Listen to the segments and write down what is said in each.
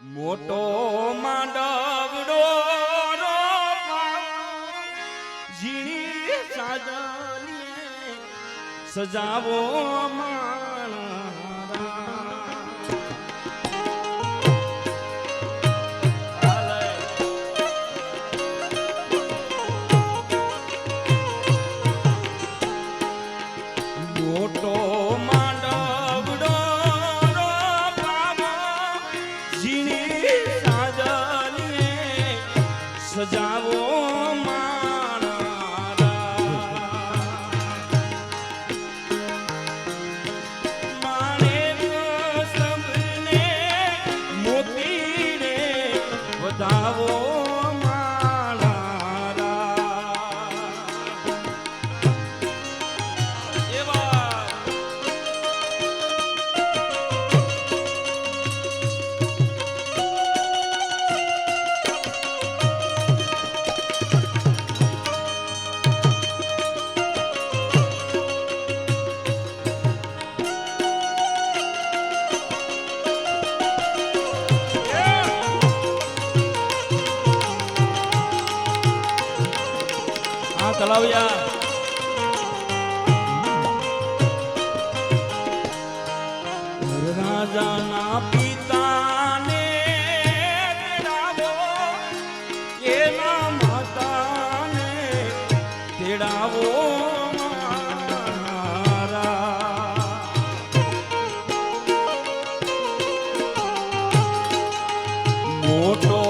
મોટો માંડવડો ઝીણી સાજલીએ સજાવો મોટો માંડવડો ઝીણી સાજલીએ સજાવો તલાવિયા રાજાના પિતાને તેડાવો એના માતાને તેડાવો મોટો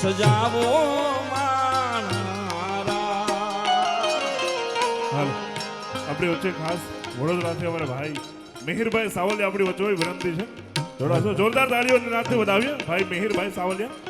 સજાવો આપણી વચ્ચે ખાસ વડોદરાથી અમારા ભાઈ મિહિરભાઈ સાવલિયા આપણી વચ્ચે વિનંતી છે થોડા જોરદાર તાળીઓની સાથે વધાવીએ ભાઈ મિહિરભાઈ સાવલિયા.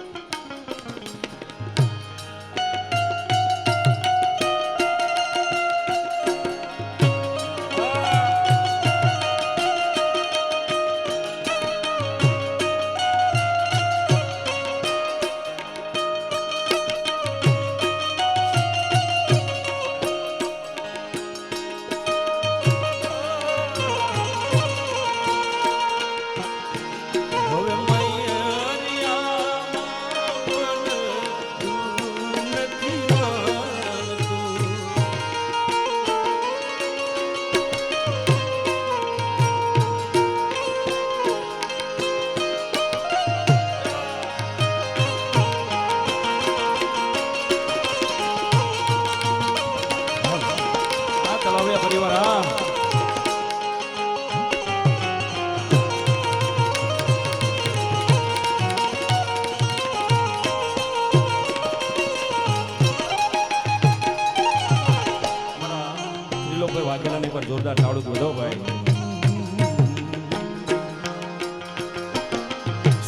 વાઘેલાની પર જોરદાર તાળું વધો ભાઈ.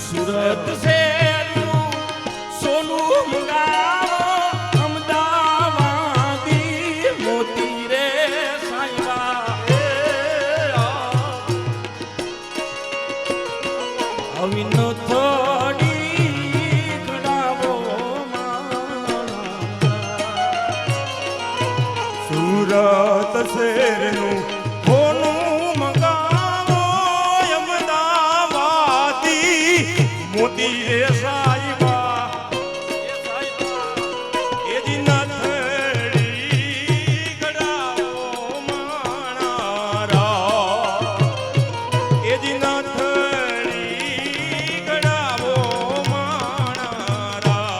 સુરત શહેરનું સોનું મંગાવો અમદાવાદી મોતી રે સાંઈબા અવિનો થોડી ઘડાવો સુરત શહેરનું સોનું મંગાવો અમદાવાદી મોતી રે સાઈબા એ નથડી ઘડાવો માણારા એ નથડી ઘડાવો માણારા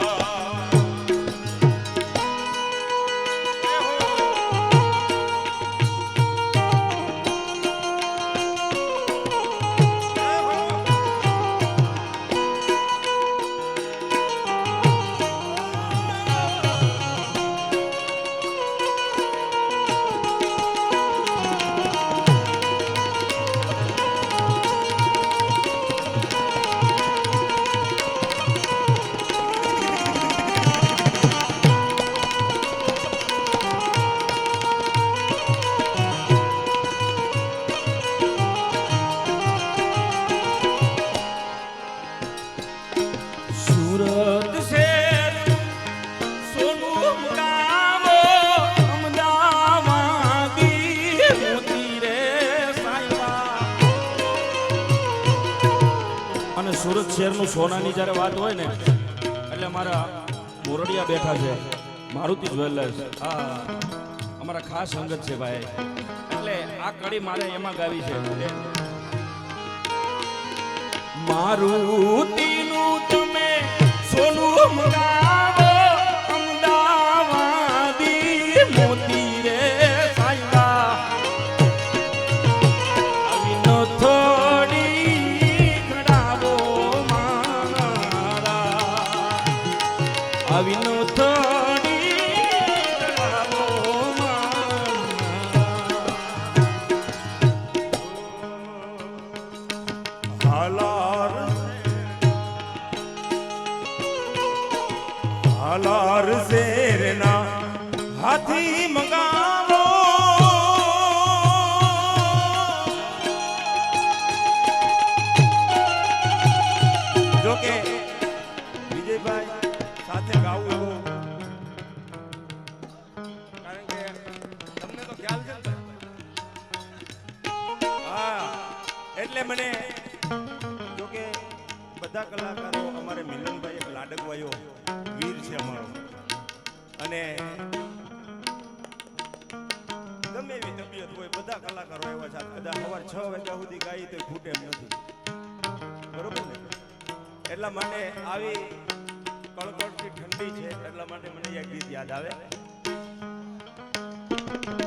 શહેરનું સોનાની જ્યારે વાત હોય ને એટલે મારા મોરડિયા બેઠા છે મારુતિ જ્વેલર્સ. હા, અમારા ખાસ અંગત છે ભાઈ. એટલે આ કડી મારે એમાં ગાવી છે. મારુતિનું તમે સોનું મંગાવો અમદાવાદી મોતી રે સાયલા આવીનો થોડી ઘડાવો મારા આવીનો થોડી ઘડાવો હાલાર હાલાર શેરના હાથી મંગાવો જોકે વિજયભાઈ સાથે ગાવું એવું કારણ કે તમને તો ખ્યાલ છે ને? હા, એટલે મને જોકે બધા કલાકારો અમારે મિલનભાઈ એક લાડકવાયો વીર છે અમારો અને ગમે એવી તબિયત હોય બધા કલાકારો એવા છે. કદાચ સવાર 6 વાગ્યા સુધી ગાઈ તો ખૂટે એમ નથી, બરોબર ને? એટલા માટે આવી કળકળતી ઠંડી છે એટલા માટે મને એક ગીત યાદ આવે.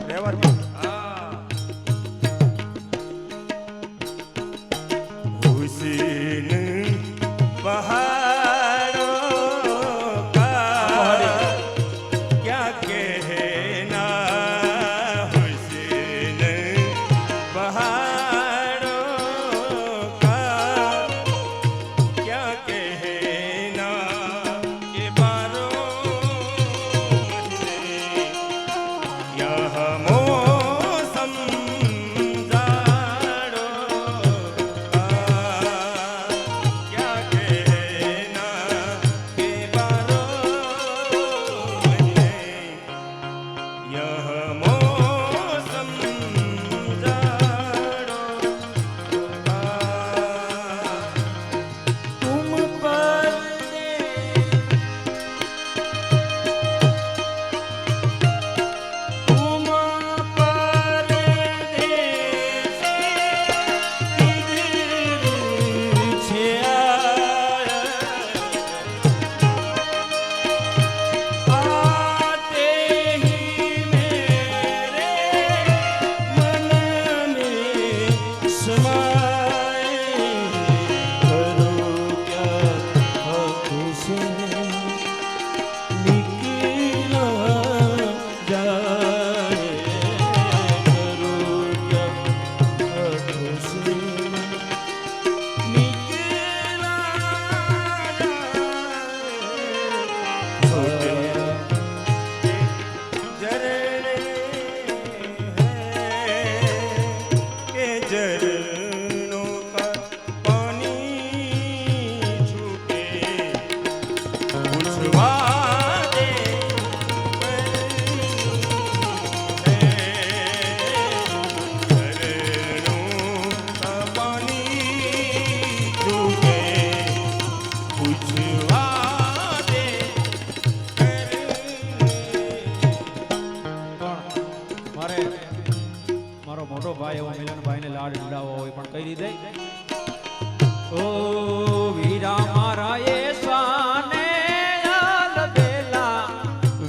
રહેવા દો. હા, હુસૈન पहाड़ों का क्या कहना हुस्न पहाड़ों का क्या कहना के बारों यह मौसम ભાઈ એવો મિલનભાઈને લાડ લડાવો હોય પણ કઈ રીતે ઓ વીરા મારા એ સાને આલબેલા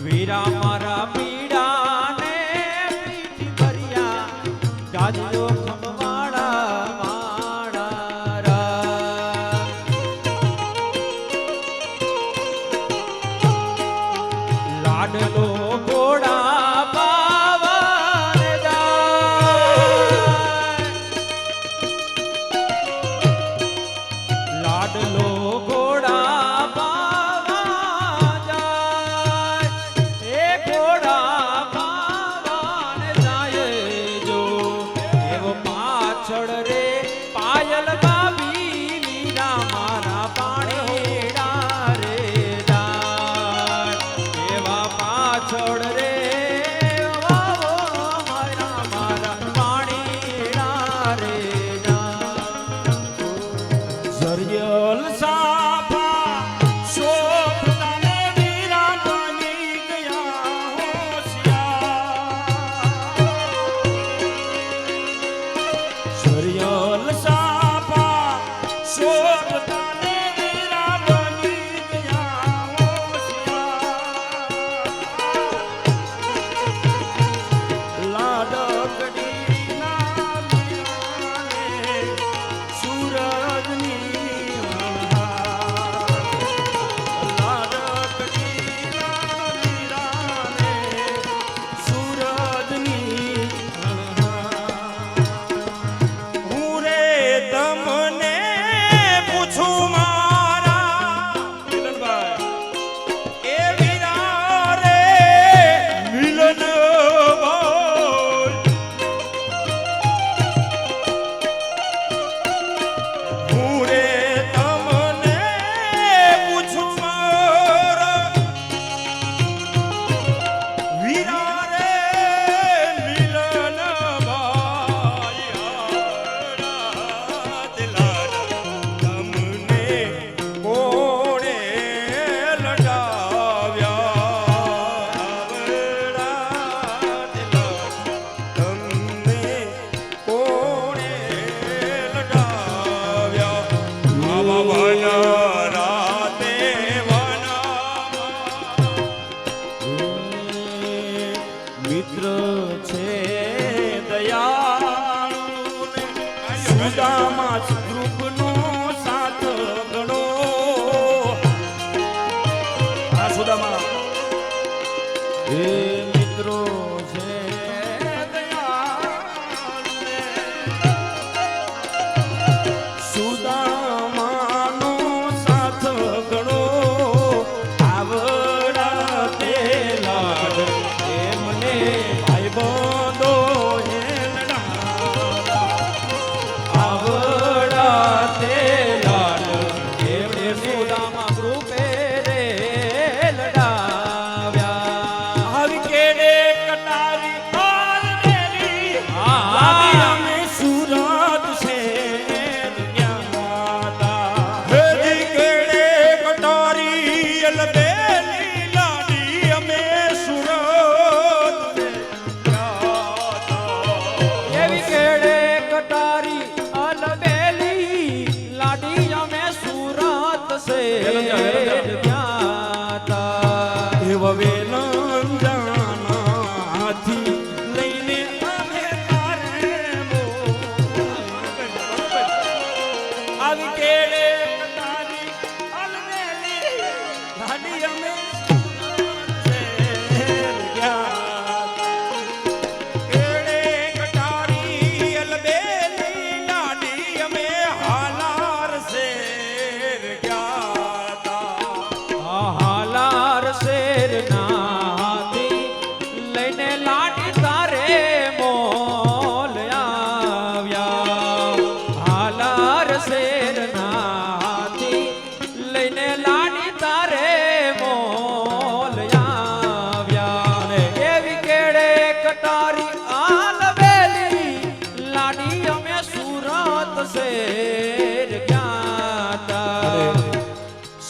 વીરા મારા પીડાને પીઠી ભર્યા જાજો ખમવાડા માડા રા લાડલો ઘોડા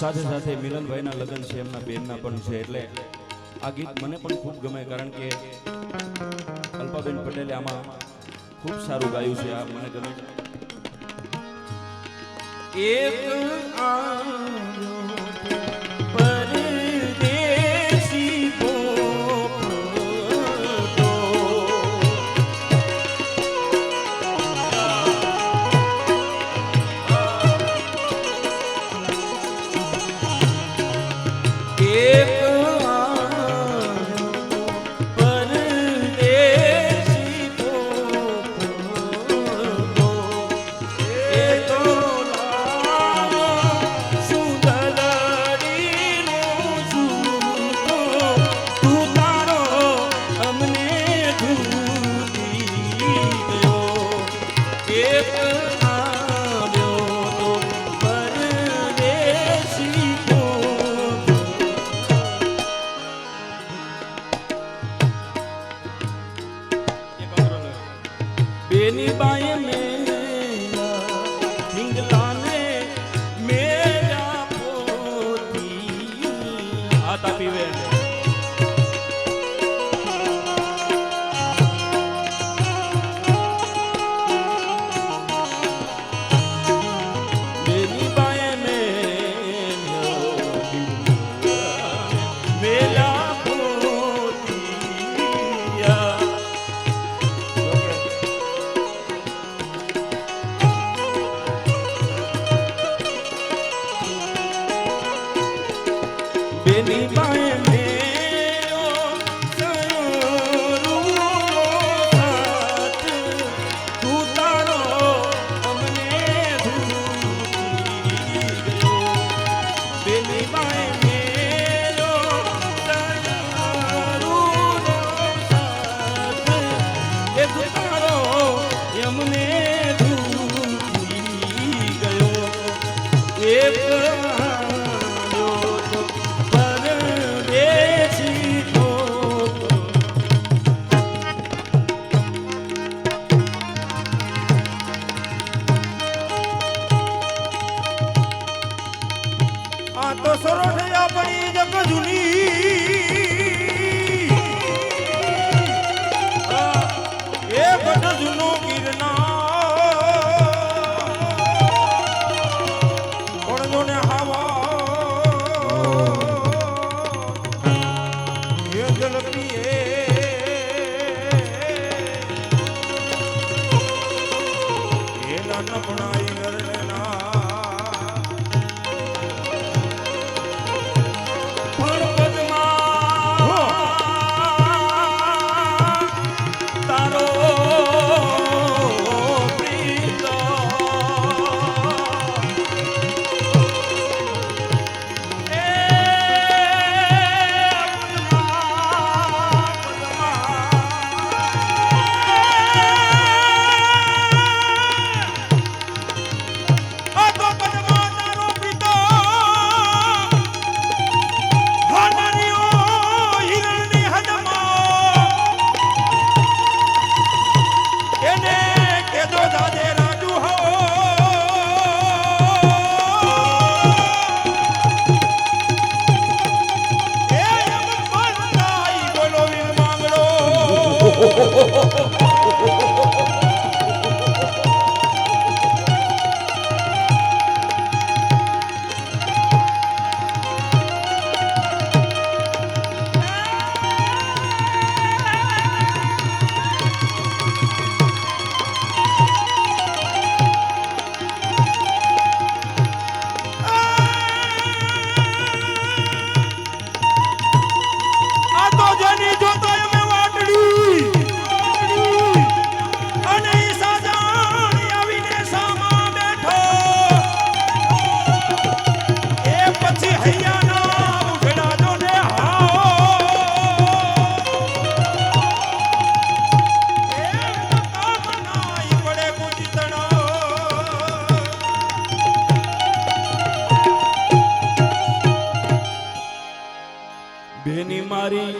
સાથે સાથે મિલનભાઈના લગ્ન છે, એમના બેનના પણ છે, એટલે આ ગીત મને પણ ખૂબ ગમે, કારણ કે અલ્પાબેન પટેલે આમાં ખૂબ સારું ગાયું છે. આ મને ગમે. એક આવ્યો પરદેશી પોપટો, એક બેની બાએ મેરા હિંગલાને મેરા પોતી આતા પીવે. બેની બાએ મેરા પોતિયા. બેની બાએ મેરો સયોરૂનો સાથ, તું તારો અમને ભૂલી ગયો. બેની બાએ મેરો સયોરૂનો સાથ, એ તું તારો અમને ભૂલી ગયો. એક તો સરોઠયા પડી જગ જૂની, એ બટ જૂનો ગિરનાર પડજો ને હવા એ જલપી એ નાનપણાઈ નરને ના બેની મારી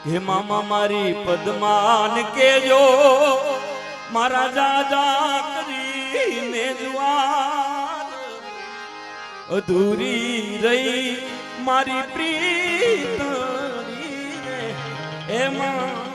હે મામા મારી પદ્માન કેજો મારા જાજા કરીને જુવાર અધૂરી રહી મારી પ્રીતની રે એમાં